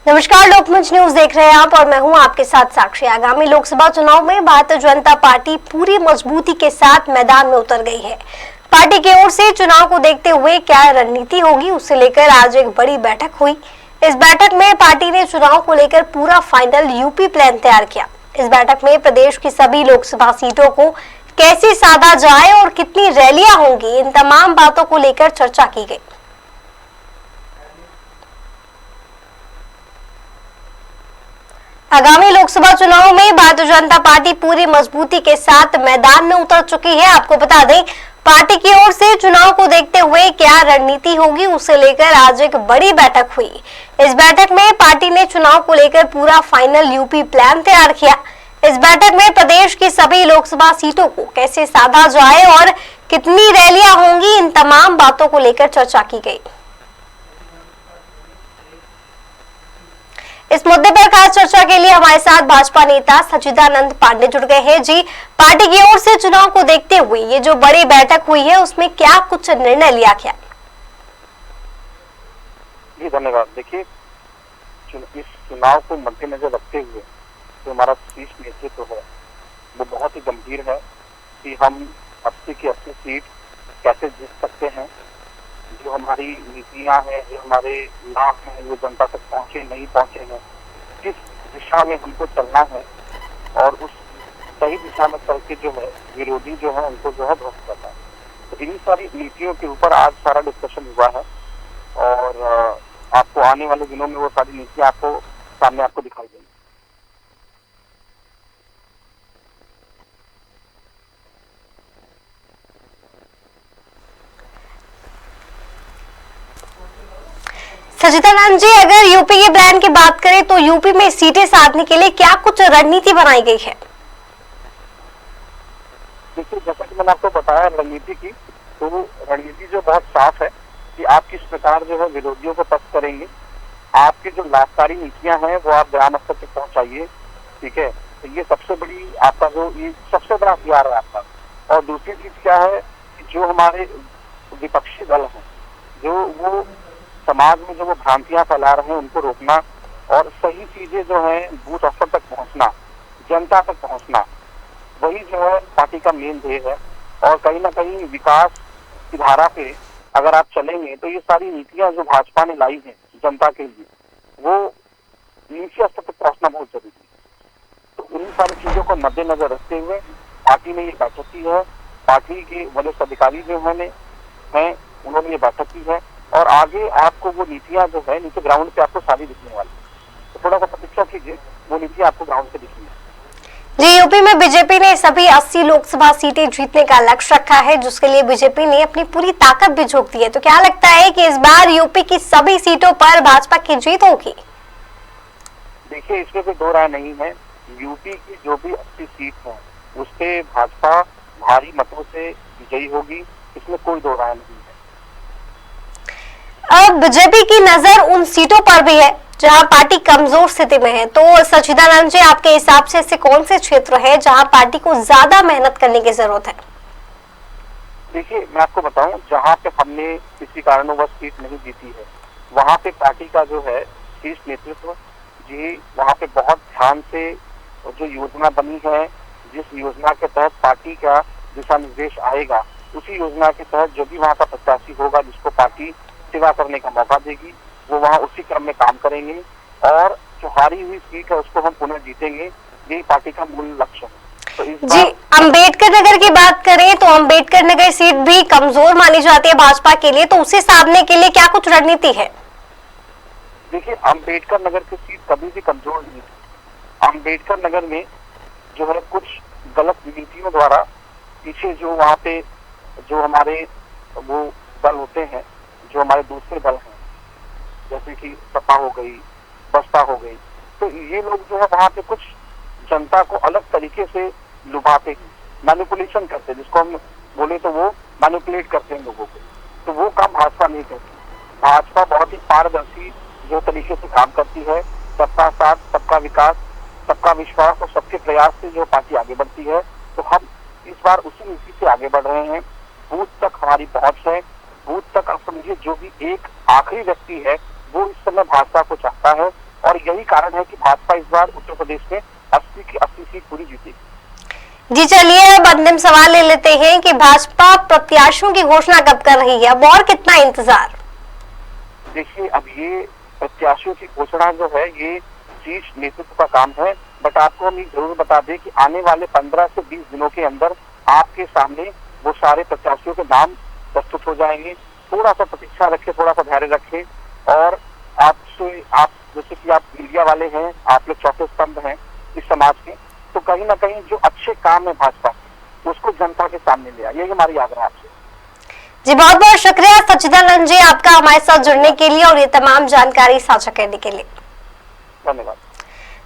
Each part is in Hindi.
नमस्कार, लोकमंच न्यूज देख रहे हैं आप और मैं हूं आपके साथ साक्षी। आगामी लोकसभा चुनाव में भारतीय जनता पार्टी पूरी मजबूती के साथ मैदान में उतर गई है। पार्टी की ओर से चुनाव को देखते हुए क्या रणनीति होगी, उसे लेकर आज एक बड़ी बैठक हुई। इस बैठक में पार्टी ने चुनाव को लेकर पूरा फाइनल यूपी प्लान तैयार किया। इस बैठक में प्रदेश की सभी लोकसभा सीटों को कैसे साधा जाए और कितनी रैलियां होंगी, इन तमाम बातों को लेकर चर्चा की गई। आगामी लोकसभा चुनाव में भारतीय जनता पार्टी पूरी मजबूती के साथ मैदान में उतर चुकी है। आपको बता दें, पार्टी की ओर से चुनाव को देखते हुए क्या रणनीति होगी, उसे लेकर आज एक बड़ी बैठक हुई। इस बैठक में पार्टी ने चुनाव को लेकर पूरा फाइनल यूपी प्लान तैयार किया। इस बैठक में प्रदेश की सभी लोकसभा सीटों को कैसे साधा जाए और कितनी रैलियां होंगी, इन तमाम बातों को लेकर चर्चा की गई। इस मुद्दे पर खास चर्चा के लिए हमारे साथ भाजपा नेता सचिदानंद पांडे जुड़ गए हैं। जी, पार्टी की ओर से चुनाव को देखते हुए ये जो बड़ी बैठक हुई है, उसमें क्या कुछ निर्णय लिया गया? जी धन्यवाद। देखिए, इस चुनाव को मद्देनजर रखते हुए जो हमारा शीर्ष नेतृत्व है वो बहुत ही गंभीर है कि हम 80 की 80 सीट कैसे जीत सकते हैं। जो हमारी नीतियां हैं, जो हमारे लाभ हैं, वो जनता तक पहुंचे नहीं पहुंचे हैं, किस दिशा में हमको चलना है और उस सही दिशा में चल के जो है विरोधी जो है उनको जो है ध्वस्त करना है। तो इन्हीं सारी नीतियों के ऊपर आज सारा डिस्कशन हुआ है और आपको आने वाले दिनों में वो सारी नीतियां आपको सामने आपको दिखाई देंगी। सचिदानंद जी, अगर यूपी के प्लान की बात करें तो यूपी में सीटें साधने के लिए क्या कुछ रणनीति बनाई गई है? देखिए, जैसा कि मैंने आपको बताया रणनीति की, तो रणनीति जो बहुत साफ है कि आप किस प्रकार जो है विरोधियों को पस्त करेंगे। आपकी जो लाभकारी नीतियां हैं वो आप ग्राम स्तर तक पहुंचाइए। ठीक है, तो ये सबसे बड़ी आपका ये सबसे बड़ा हथियार है आपका। और दूसरी चीज क्या है कि जो हमारे विपक्षी दल हैं, जो वो समाज में जो वो भ्रांतियां फैला रहे हैं उनको रोकना और सही चीजें जो है बूथ स्तर तक पहुंचना, जनता तक पहुंचना, वही जो है पार्टी का मेन ध्येय है। और कहीं ना कहीं विकास की धारा पे अगर आप चलेंगे तो ये सारी नीतियां जो भाजपा ने लाई हैं जनता के लिए, वो नीचे स्तर तक पहुंचना बहुत जरूरी है। तो इन सारी चीजों को मद्देनजर रखते हुए पार्टी ने ये बैठक की है। पार्टी के वरिष्ठ अधिकारी जो हैं उन्होंने ये बैठक की है और आगे आपको वो नीतियां जो है नीचे ग्राउंड पे आपको सारी दिखने वाली है। तो थोड़ा सा प्रतीक्षा कीजिए, वो नीतियां आपको ग्राउंड पे दिखेंगी। जी, यूपी में बीजेपी ने सभी 80 लोकसभा सीटें जीतने का लक्ष्य रखा है, जिसके लिए बीजेपी ने अपनी पूरी ताकत भी झोंक दी है। तो क्या लगता है कि इस बार यूपी की सभी सीटों पर भाजपा की जीत होगी? देखिए, इसमें कोई दो राय नहीं है। यूपी की जो भी 80 सीट है उस पे भाजपा भारी मतों से विजयी होगी, इसमें कोई दो राय नहीं है। अब बीजेपी की नजर उन सीटों पर भी है जहां पार्टी कमजोर स्थिति में है। तो सचिदानंद जी, आपके हिसाब से ऐसे कौन से क्षेत्र है जहां पार्टी को ज्यादा मेहनत करने की जरूरत है? देखिए, मैं आपको बताऊं, जहां पे हमने किसी कारणवश सीट नहीं जीती है वहां पे पार्टी का जो है शीर्ष नेतृत्व जी वहां पे बहुत ध्यान से जो योजना बनी है, जिस योजना के तहत पार्टी का दिशा निर्देश आएगा, उसी योजना के तहत जो भी वहाँ का प्रत्याशी होगा जिसको पार्टी सेवा करने का मौका देगी, वो वहाँ उसी क्रम में काम करेंगे और जो हारी हुई सीट है उसको हम पुनः जीतेंगे। यही पार्टी का मूल लक्ष्य है। तो इस जी, अंबेडकर नगर की बात करें तो अंबेडकर नगर सीट भी कमजोर मानी जाती है भाजपा के लिए, तो उसे साधने के लिए क्या कुछ रणनीति है? देखिए, अंबेडकर नगर की सीट कभी भी कमजोर नहीं थी। अंबेडकर नगर में जो है कुछ गलत नीतियों द्वारा पीछे जो वहाँ पे जो हमारे वो दल होते हैं, जो हमारे दूसरे दल हैं, जैसे कि सपा हो गई, बसपा हो गई, तो ये लोग जो है वहाँ पे कुछ जनता को अलग तरीके से लुभाते हैं, मैनिपुलेशन करते हैं, जिसको हम बोले तो वो मैनिपुलेट करते हैं लोगों को। तो वो काम भाजपा नहीं करती। भाजपा बहुत ही पारदर्शी जो तरीके से काम करती है, सबका साथ, सबका विकास, सबका विश्वास और सबके प्रयास से जो पार्टी आगे बढ़ती है। तो हम इस बार उसी नीति से आगे बढ़ रहे हैं। बूथ तक हमारी पहुंच है, बूथ तक आप समझिए जो भी एक आखिरी व्यक्ति है वो इस समय भाजपा को चाहता है और यही कारण है कि भाजपा इस बार उत्तर प्रदेश में 80 की 80 सीट पूरी जीतेगी। जी चलिए, अब अंतिम सवाल ले लेते हैं कि भाजपा प्रत्याशियों की घोषणा कब कर रही है, अब और कितना इंतजार? देखिए, अब ये प्रत्याशियों की घोषणा जो है ये शीर्ष नेतृत्व का काम है, बट आपको हम ये जरूर बता दें कि आने वाले 15 से 20 दिनों के अंदर आपके सामने वो सारे प्रत्याशियों के नाम प्रस्तुत हो जाएंगे। थोड़ा सा प्रतीक्षा रखें, थोड़ा सा धैर्य रखें, और आप जैसे कि आप मीडिया वाले हैं, आप लोग चौथे स्तंभ हैं इस समाज के, तो कहीं ना कहीं जो अच्छे काम है भाजपा के उसको जनता के सामने ले आए, यही हमारी आग्रह आपसे। जी बहुत बहुत शुक्रिया सच्चिदानंद जी आपका हमारे साथ जुड़ने के लिए और ये तमाम जानकारी साझा करने के लिए। धन्यवाद।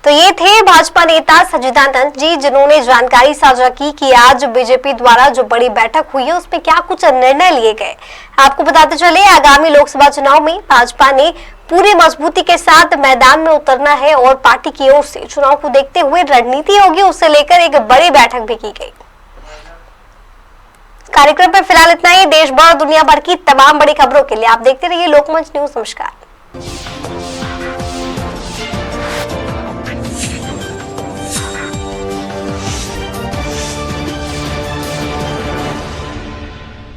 तो ये थे भाजपा नेता सच्चिदानंद जी, जिन्होंने जानकारी साझा की कि आज बीजेपी द्वारा जो बड़ी बैठक हुई है उसमें क्या कुछ निर्णय लिए गए। आपको बताते चले, आगामी लोकसभा चुनाव में भाजपा ने पूरी मजबूती के साथ मैदान में उतरना है और पार्टी की ओर से चुनाव को देखते हुए रणनीति होगी, उससे लेकर एक बड़ी बैठक भी की गई। कार्यक्रम पर फिलहाल इतना ही। देश भर और दुनिया भर की तमाम बड़ी खबरों के लिए आप देखते रहिए लोकमंच न्यूज। नमस्कार।